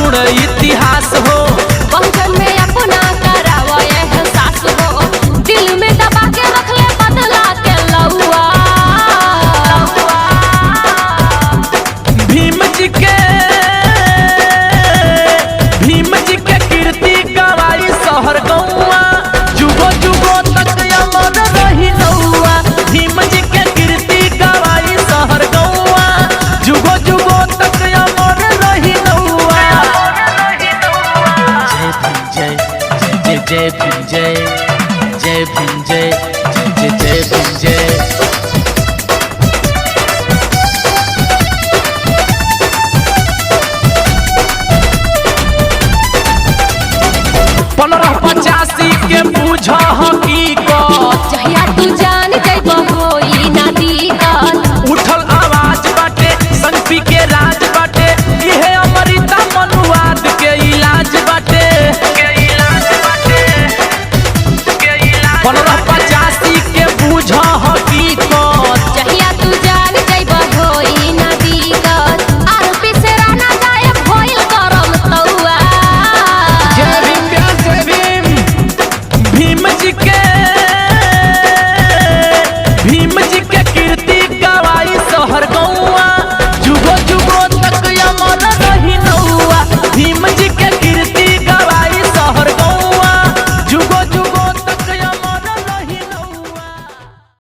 अपूर्ण इतिहास हो। बहुजन में अपना करावा एहसास हो, दिल में दबा के रख ले बदला के लौआ। भीम जी के कीर्ति गवाई शहर गौआ, जुगो जुगो तक अमर रही नौआ। भीम जी के कीर्ति गवाई शहर गौआ, जुगो जुगो तक अमर रही नौआ। जय भीम जय जय जय भीम जय जय भीम जय।